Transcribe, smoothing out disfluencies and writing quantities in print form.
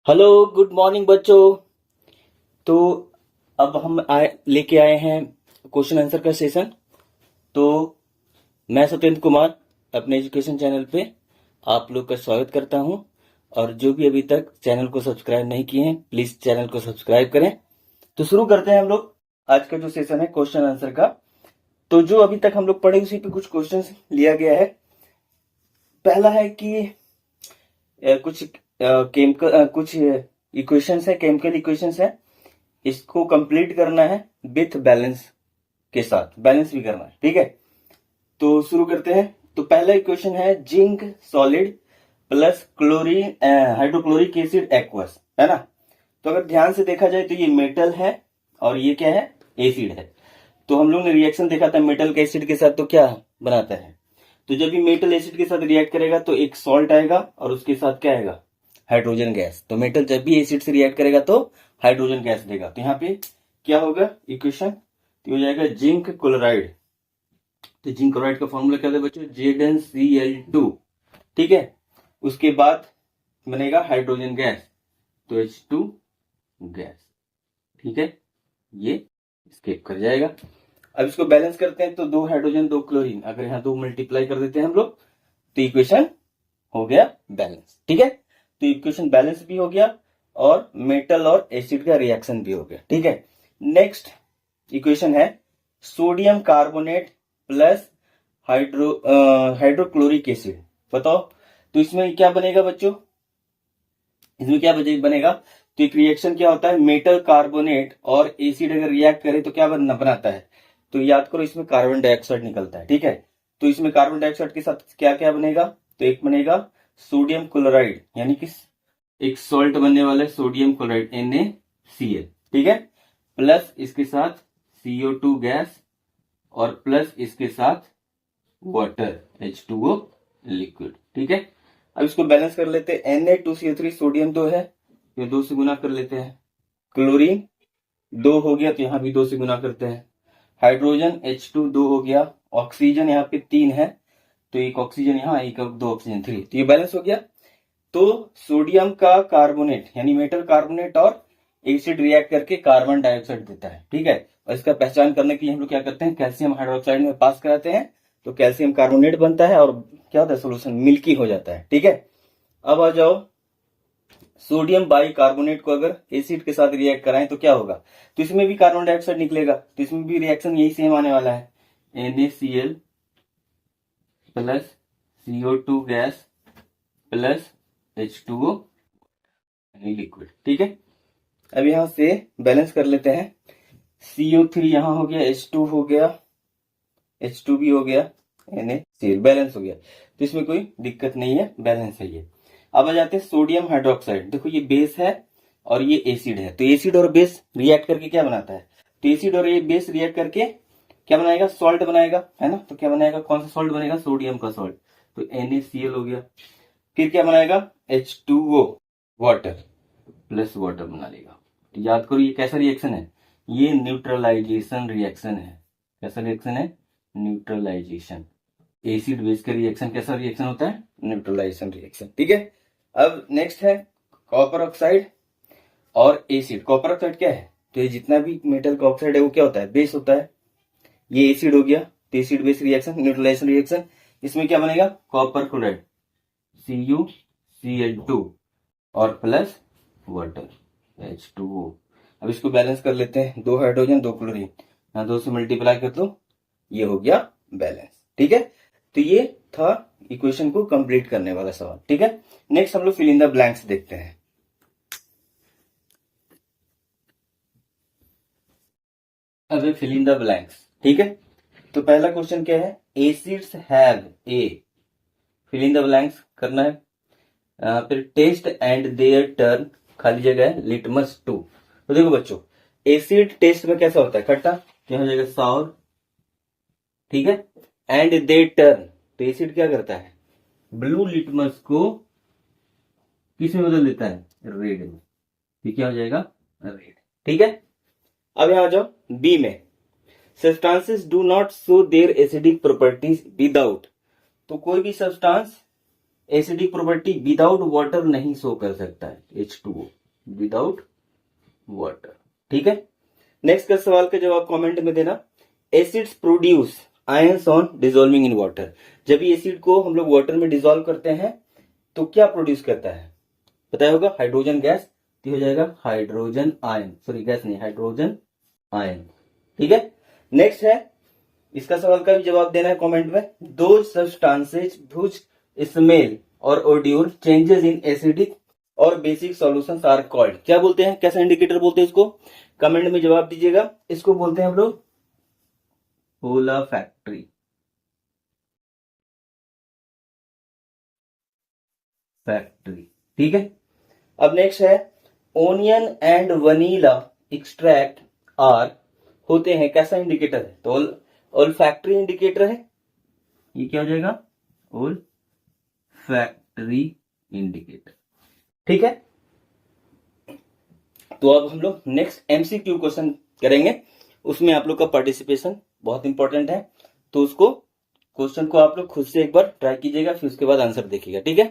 Hello, good morning बच्चों। तो अब हम लेके आए हैं क्वेश्चन आंसर का सेशन। तो मैं सत्येंद्र कुमार अपने एजुकेशन चैनल पे आप लोग का स्वागत करता हूं। और जो भी अभी तक चैनल को सब्सक्राइब नहीं किए हैं, प्लीज चैनल को सब्सक्राइब करें। तो शुरू करते हैं हम लोग आज का जो सेशन है क्वेश्चन आंसर का। तो जो अभी तक हम लोग पढ़े उसी पे कुछ क्वेश्चन लिया गया है। पहला है कि कुछ केमिकल कुछ इक्वेशंस है, केमिकल इक्वेशंस है। इसको कंप्लीट करना है विथ बैलेंस के साथ, बैलेंस भी करना है, ठीक है। तो शुरू करते हैं। तो पहला इक्वेशन है zinc solid plus chlorine hydrochloric acid aqueous, है ना। तो अगर ध्यान से देखा जाए तो ये मेटल है और ये क्या है, एसिड है। तो हम लोग ने रिएक्शन देखा था मेटल के एसिड के साथ, तो क्या बनाता है। तो जब भी मेटल एसिड के साथ रिएक्ट करेगा तो एक सॉल्ट आएगा और उसके साथ क्या आएगा, हाइड्रोजन गैस। तो मेटल जब भी एसिड से रिएक्ट करेगा तो हाइड्रोजन गैस देगा। तो यहाँ पे क्या होगा इक्वेशन, तो हो जाएगा जिंक क्लोराइड। तो जिंक क्लोराइड का फॉर्मूला क्या था बच्चों, ZnCl2, ठीक है। उसके बाद बनेगा हाइड्रोजन गैस, तो H2 गैस, ठीक है। ये स्किप कर जाएगा। अब इसको बैलेंस करते हैं तो 2 हाइड्रोजन 2 क्लोरीन, अगर यहाँ 2 मल्टीप्लाई कर देते हैं हम लोग तो इक्वेशन हो गया बैलेंस, ठीक है। तो इक्वेशन बैलेंस भी हो गया और मेटल और एसिड का रिएक्शन भी हो गया, ठीक है। नेक्स्ट इक्वेशन है sodium carbonate plus hydrochloric acid. बताओ तो इसमें क्या बनेगा बच्चों, इसमें क्या बनेगा। तो एक रिएक्शन क्या होता है, मेटल कार्बोनेट और एसिड अगर रिएक्ट करे तो क्या बनाता है। तो याद करो इसमें कार्बन डाइऑक्साइड निकलता है, ठीक है। तो इसमें कार्बन डाइऑक्साइड के साथ क्या क्या बनेगा, तो एक बनेगा सोडियम क्लोराइड, यानी कि एक सॉल्ट बनने वाला है सोडियम क्लोराइड NaCl, ठीक है। प्लस इसके साथ CO2 गैस और प्लस इसके साथ वाटर H2O लिक्विड, ठीक है। अब इसको बैलेंस कर लेते हैं। Na2CO3 सोडियम 2 है, ये 2 से गुना कर लेते हैं। क्लोरीन 2 हो गया तो यहाँ भी 2 से गुना करते हैं। हाइड्रोजन H2 2 हो गया। ऑक्सीजन यहाँ पे 3 है, तो एक ऑक्सीजन यहाँ, एक 2 ऑक्सीजन 3, तो ये बैलेंस हो गया। तो सोडियम का कार्बोनेट यानी मेटल कार्बोनेट और एसिड रिएक्ट करके कार्बन डाइऑक्साइड देता है, ठीक है। और इसका पहचान करने के लिए हम लोग क्या करते हैं, कैल्शियम हाइड्रोक्साइड में पास कराते हैं, तो कैल्शियम कार्बोनेट बनता है और क्या होता है, सोल्यूशन मिल्की हो जाता है, ठीक है। अब आ जाओ, सोडियम बाइकार्बोनेट को अगर एसिड के साथ रिएक्ट कराएं तो क्या होगा, तो इसमें भी कार्बन डाइऑक्साइड निकलेगा। तो इसमें भी रिएक्शन यही सेम आने वाला है, NaCl plus CO2 gas plus H2O liquid, ठीक है। अब यहां से बैलेंस कर लेते हैं। CO3 यहां हो गया, H2 हो गया, H2 भी हो गया, NaCl बैलेंस हो गया। तो इसमें कोई दिक्कत नहीं है, बैलेंस है ये। अब आ जाते हैं सोडियम हाइड्रोक्साइड। देखो ये बेस है और ये एसिड है, तो एसिड और बेस रिएक्ट करके क्या बनाता है, तो एसिड और ये बेस रिएक्ट करके क्या बनाएगा, सॉल्ट बनाएगा, है ना। तो क्या बनाएगा, कौन सा सॉल्ट बनेगा, सोडियम का सॉल्ट, तो NaCl हो गया। फिर क्या बनाएगा, H2O वाटर प्लस वाटर बना लेगा। तो याद करो ये कैसा रिएक्शन है, ये न्यूट्रलाइजेशन रिएक्शन है। कैसा रिएक्शन है, न्यूट्रलाइजेशन। एसिड बेस का रिएक्शन कैसा रिएक्शन होता है, न्यूट्रलाइजेशन रिएक्शन, ठीक है। अब नेक्स्ट है कॉपर ऑक्साइड और एसिड। कॉपर ऑक्साइड क्या है, तो ये जितना भी मेटल का ऑक्साइड है वो क्या होता है, बेस होता है। ये एसिड हो गया, तो acid base reaction, neutralisation reaction. इसमें क्या बनेगा, कॉपर क्लोराइड CuCl2 और प्लस वाटर H2O। अब इसको बैलेंस कर लेते हैं, 2 हाइड्रोजन 2 क्लोरीन, यहाँ 2 से मल्टीप्लाई कर दो, ये हो गया बैलेंस, ठीक है। तो ये था इक्वेशन को कंप्लीट करने वाला सवाल, ठीक है। नेक्स्ट हम लोग फिल इन द ब्लैंक्स देखते हैं। अब फिल इन द ब्लैंक्स, ठीक है। तो पहला क्वेश्चन क्या है, acids have a, fill in the blanks करना है। फिर टेस्ट एंड देयर टर्न, खाली जगह है, लिटमस 2। तो देखो बच्चों, एसिड टेस्ट में कैसा होता है, खट्टा, तो हो जाएगा साउर, ठीक है। एंड दे टर्न, तो एसिड क्या करता है, ब्लू लिटमस को किस में बदल देता है, रेड में, तो क्या हो जाएगा, रेड, ठीक है। अब यहां आ जाओ बी में, substances do not show their acidic properties without. तो कोई भी substance acidic property without water नहीं शो कर सकता है, H2O विदाउट वाटर। ठीक है, नेक्स्ट का सवाल का जवाब कमेंट में देना। Acids produce ions on dissolving in water. जब ये एसिड को हम लोग वाटर में डिसॉल्व करते हैं तो क्या प्रोड्यूस करता है, पता होगा, हाइड्रोजन गैस, तो हो जाएगा हाइड्रोजन आयन, सॉरी गैस नहीं, हाइड्रोजन आयन। ठीक है, नेक्स्ट है, इसका सवाल का भी जवाब देना है कमेंट में। दो सब्सटेंसेस व्हिच स्मेल और ओड्यूर चेंजेस इन एसिडिक और बेसिक सॉल्यूशंस आर कॉल्ड। क्या बोलते हैं, कैसा इंडिकेटर बोलते हैं इसको, कमेंट में जवाब दीजिएगा। इसको बोलते हैं हम लोग ओलाफैक्टरी, फैक्ट्री। ठीक है, अब नेक्स्ट है, onion and vanilla extract are होते हैं कैसा इंडिकेटर है, तो ओल्फैक्टरी इंडिकेटर है। ये क्या हो जाएगा, ओल्फैक्टरी इंडिकेटर। ठीक है, तो अब हम लोग नेक्स्ट एमसीक्यू क्वेश्चन करेंगे, उसमें आप लोग का पार्टिसिपेशन बहुत इंपॉर्टेंट है, तो उसको क्वेश्चन को आप लोग खुद से एक बार ट्राई कीजिएगा, फिर उसके बाद आंसर देखिएगा। ठीक है।